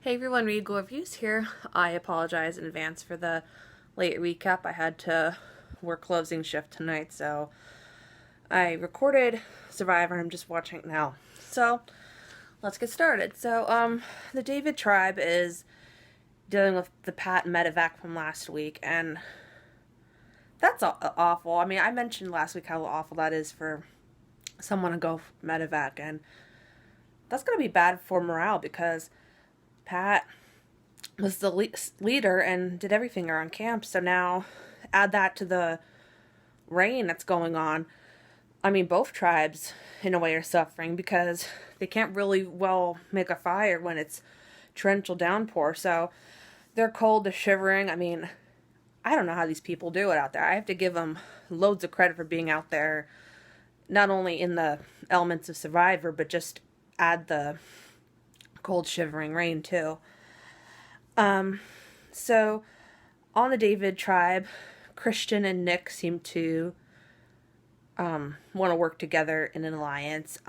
Hey everyone, Read Go Reviews here. I apologize in advance for the late recap. I had to work closing shift tonight, so I recorded Survivor and I'm just watching it now. So, let's get started. The David tribe is dealing with the Pat medevac from last week, and that's awful. I mean, I mentioned last week how awful that is for someone to go medevac, and that's going to be bad for morale because Pat was the leader and did everything around camp. So now add that to the rain that's going on. I mean, both tribes in a way are suffering because they can't really well make a fire when it's torrential downpour. So they're cold, they're shivering. I mean, I don't know how these people do it out there. I have to give them loads of credit for being out there, not only in the elements of Survivor, but just add the cold shivering rain too. So on the David tribe, Christian and Nick seem to want to work together in an alliance.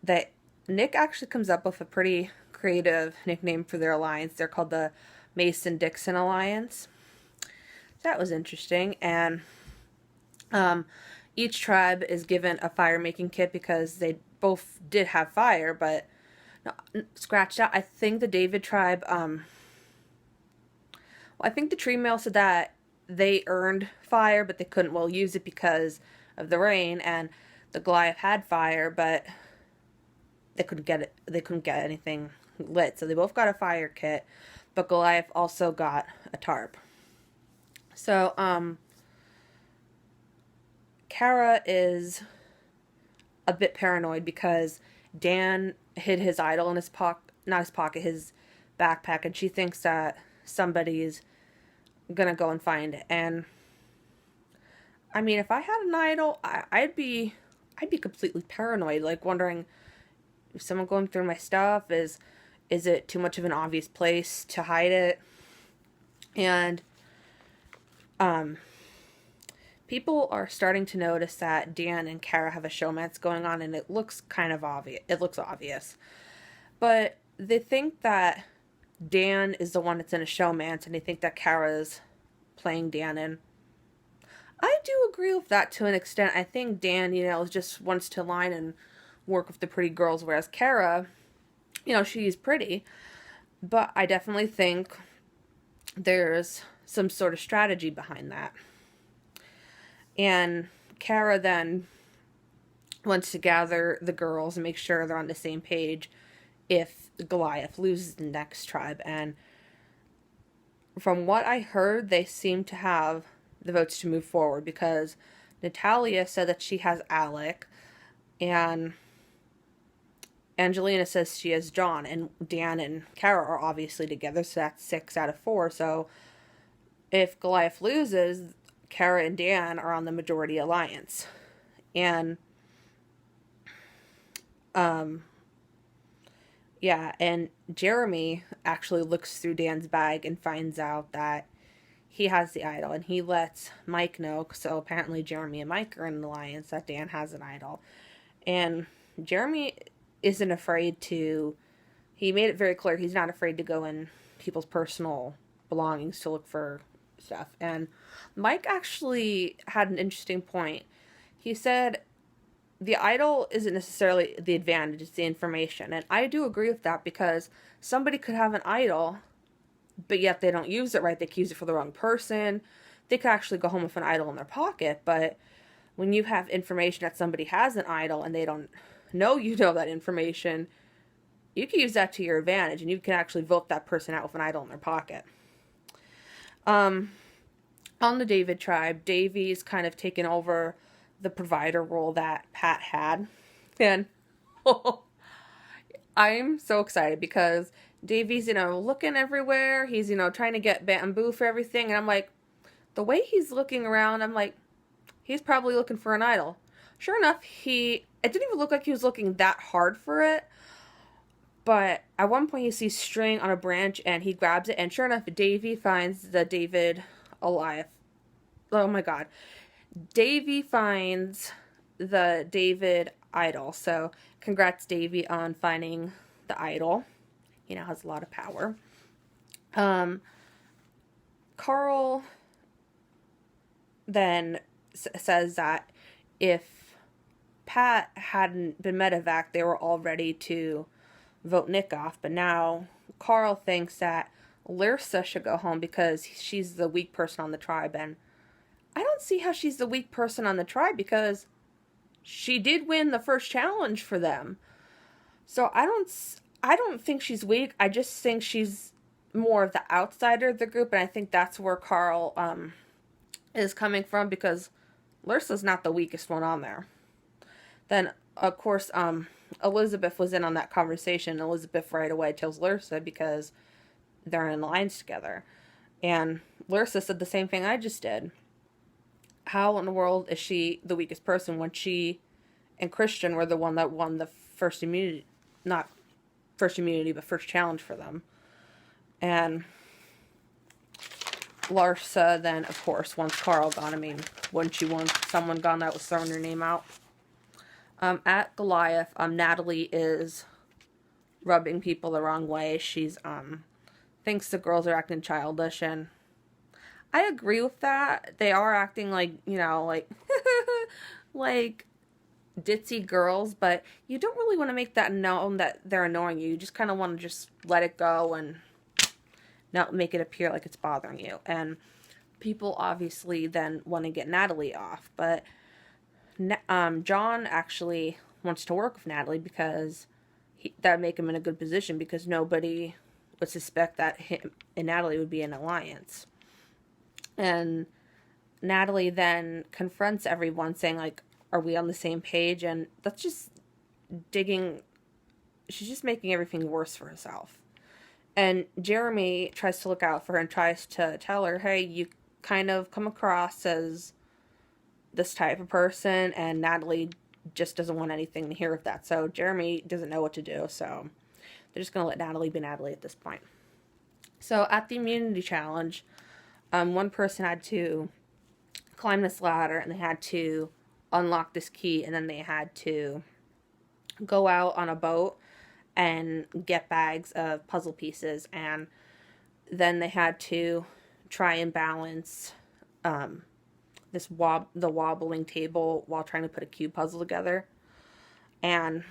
That Nick actually comes up with a pretty creative nickname for their alliance. They're called the Mason-Dixon Alliance. That was interesting. And each tribe is given a fire making kit because they both did have fire, but scratched out. I think the David tribe, I think the tree mail said that they earned fire, but they couldn't well use it because of the rain, and the Goliath had fire, but they couldn't get it. They couldn't get anything lit, so they both got a fire kit, but Goliath also got a tarp. So, Kara is a bit paranoid because Dan hid his idol in his his backpack, and she thinks that somebody's gonna go and find it. And I mean, if I had an idol, I'd be completely paranoid, like wondering if someone going through my stuff is it too much of an obvious place to hide it? And people are starting to notice that Dan and Kara have a showmance going on, and it looks kind of obvious. It looks obvious. But they think that Dan is the one that's in a showmance, and they think that Kara's playing Dan. And I do agree with that to an extent. I think Dan, just wants to line and work with the pretty girls, whereas Kara, she's pretty. But I definitely think there's some sort of strategy behind that. And Kara then wants to gather the girls and make sure they're on the same page if Goliath loses the next tribe. And from what I heard, they seem to have the votes to move forward because Natalia said that she has Alec, and Angelina says she has John, and Dan and Kara are obviously together, so that's 6 out of 4. So if Goliath loses, Kara and Dan are on the majority alliance. And and Jeremy actually looks through Dan's bag and finds out that he has the idol, and he lets Mike know. So apparently Jeremy and Mike are in an alliance that Dan has an idol. And Jeremy isn't afraid to, he made it very clear he's not afraid to go in people's personal belongings to look for stuff. And Mike actually had an interesting point. He said the idol isn't necessarily the advantage, it's the information. And I do agree with that because somebody could have an idol, but yet they don't use it right. They could use it for the wrong person. They could actually go home with an idol in their pocket. But when you have information that somebody has an idol and they don't know that information, you can use that to your advantage, and you can actually vote that person out with an idol in their pocket. On the David tribe, Davy's kind of taken over the provider role that Pat had. And I'm so excited because Davy's, looking everywhere. He's, trying to get bamboo for everything. And I'm like, the way he's looking around, I'm like, he's probably looking for an idol. Sure enough, it didn't even look like he was looking that hard for it. But at one point he sees string on a branch and he grabs it, and sure enough, Davy finds the David alive. Oh my god. Davy finds the David idol. So congrats, Davy, on finding the idol. he now has a lot of power. Carl then says that if Pat hadn't been medevac, they were all ready to vote Nick off. But now Carl thinks that Lyrsa should go home because she's the weak person on the tribe. And I don't see how she's the weak person on the tribe because she did win the first challenge for them. So I don't think she's weak. I just think she's more of the outsider of the group. And I think that's where Carl is coming from, because Lyrsa's not the weakest one on there. Then, of course, Elizabeth was in on that conversation. Elizabeth right away tells Lyrsa because they're in lines together. And Lyrsa said the same thing I just did. How in the world is she the weakest person when she and Christian were the one that won the first immunity, not first immunity, but first challenge for them? And Lyrsa then, of course, wants Carl gone. I mean, wouldn't she want someone gone that was throwing her name out? At Goliath, Natalie is rubbing people the wrong way. She's, thinks the girls are acting childish, and I agree with that. They are acting like, like, like ditzy girls, but you don't really want to make that known that they're annoying you. You just kind of want to just let it go and not make it appear like it's bothering you. And people obviously then want to get Natalie off, but John actually wants to work with Natalie because that would make him in a good position, because nobody would suspect that him and Natalie would be in an alliance. And Natalie then confronts everyone saying, like, are we on the same page? And that's just she's just making everything worse for herself. And Jeremy tries to look out for her and tries to tell her, hey, you kind of come across as this type of person, and Natalie just doesn't want anything to hear of that. So Jeremy doesn't know what to do, so they're just going to let Natalie be Natalie at this point. So at the immunity challenge, one person had to climb this ladder, and they had to unlock this key, and then they had to go out on a boat and get bags of puzzle pieces, and then they had to try and balance the wobbling table while trying to put a cube puzzle together. And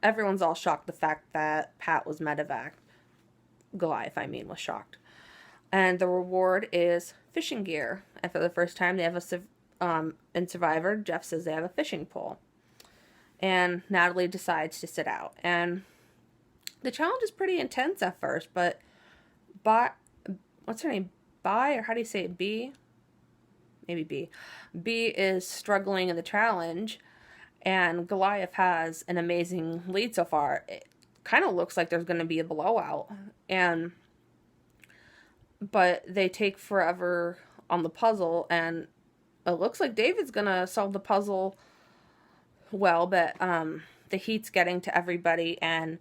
everyone's all shocked the fact that Pat was medevac. Goliath, was shocked. And the reward is fishing gear. And for the first time, they have in Survivor, Jeff says they have a fishing pole. And Natalie decides to sit out. And the challenge is pretty intense at first, but what's her name? Or how do you say it? B? Maybe B. B is struggling in the challenge, and Goliath has an amazing lead so far. It kind of looks like there's going to be a blowout, but they take forever on the puzzle, and it looks like David's going to solve the puzzle well, but the heat's getting to everybody, and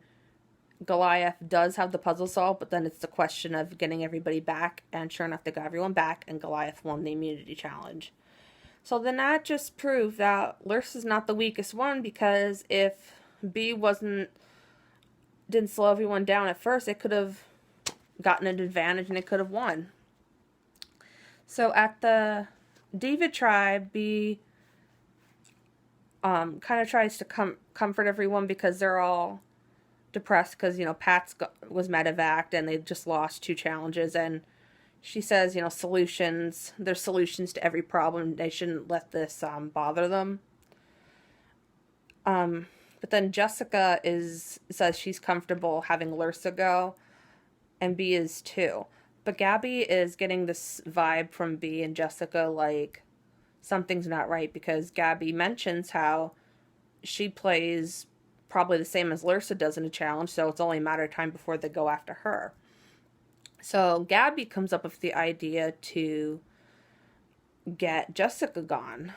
Goliath does have the puzzle solved, but then it's the question of getting everybody back, and sure enough, they got everyone back, and Goliath won the immunity challenge. So then that just proved that Lyrsa's not the weakest one, because if B didn't slow everyone down at first, it could have gotten an advantage, and it could have won. So at the David tribe, B kind of tries to comfort everyone, because they're all depressed because, Pat's was medevaced and they just lost 2 challenges, and she says, there's solutions to every problem. They shouldn't let this bother them. But then Jessica says she's comfortable having Lyrsa go, and B is too. But Gabby is getting this vibe from B and Jessica, like something's not right, because Gabby mentions how she plays probably the same as Lyrsa does in a challenge, so it's only a matter of time before they go after her. So Gabby comes up with the idea to get Jessica gone,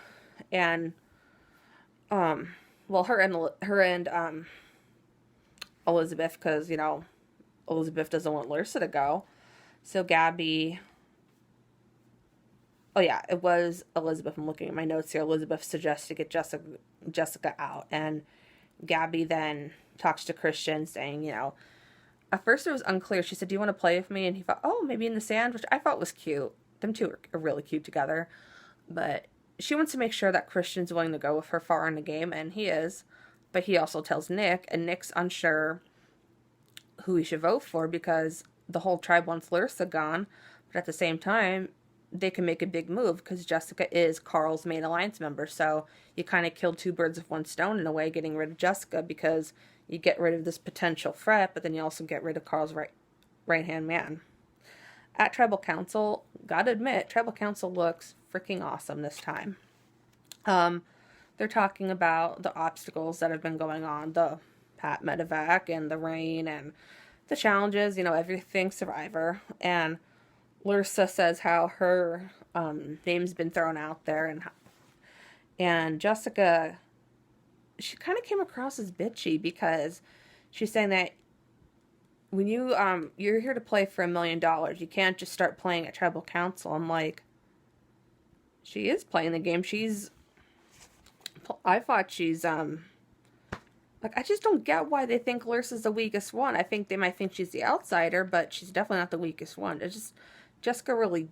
and her and Elizabeth, because Elizabeth doesn't want Lyrsa to go. So Gabby, it was Elizabeth. I'm looking at my notes here. Elizabeth suggests to get Jessica out, and Gabby then talks to Christian, saying, at first it was unclear. She said, "Do you want to play with me?" And he thought, "Oh, maybe in the sand," which I thought was cute. Them two are really cute together. But she wants to make sure that Christian's willing to go with her far in the game, and he is. But he also tells Nick, and Nick's unsure who he should vote for because the whole tribe wants Lursa gone. But at the same time, they can make a big move because Jessica is Carl's main alliance member. So you kind of killed two birds with one stone in a way, getting rid of Jessica, because you get rid of this potential threat, but then you also get rid of Carl's right-hand man. At Tribal Council, gotta admit, Tribal Council looks freaking awesome this time. They're talking about the obstacles that have been going on, the Pat Medevac and the rain and the challenges, everything Survivor. And Lursa says how her name's been thrown out there, and Jessica, she kind of came across as bitchy because she's saying that when you're here to play for $1 million, you can't just start playing at Tribal Council. I'm like, she is playing the game. I thought she's I just don't get why they think Lursa's the weakest one. I think they might think she's the outsider, but she's definitely not the weakest one. It's just, Jessica really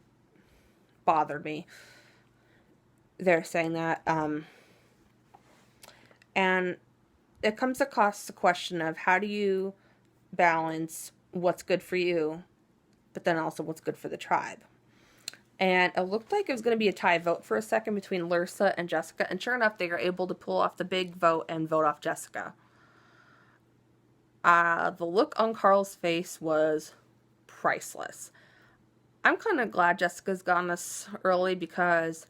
bothered me. They're saying that, and it comes across the question of how do you balance what's good for you, but then also what's good for the tribe. And it looked like it was going to be a tie vote for a second between Lursa and Jessica, and sure enough, they were able to pull off the big vote and vote off Jessica. The look on Carl's face was priceless. I'm kind of glad Jessica's gone this early because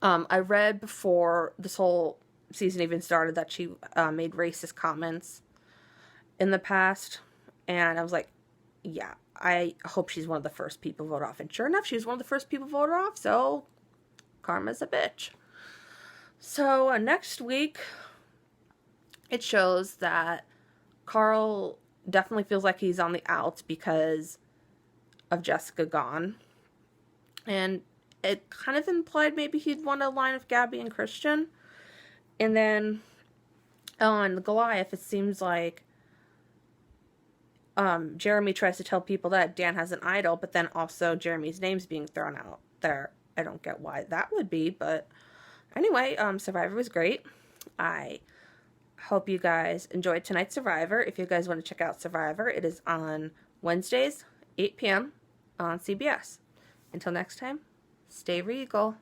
I read before this whole season even started that she made racist comments in the past, and I was like, yeah, I hope she's one of the first people voted off. And sure enough, she was one of the first people voted off, so karma's a bitch. So next week, it shows that Carl definitely feels like he's on the outs because of Jessica gone. And it kind of implied maybe he'd want to align with Gabby and Christian. And then on Goliath, it seems like Jeremy tries to tell people that Dan has an idol, but then also Jeremy's name's being thrown out there. I don't get why that would be, but anyway, Survivor was great. I hope you guys enjoyed tonight's Survivor. If you guys want to check out Survivor, it is on Wednesdays, 8 p.m. on CBS. Until next time, stay regal.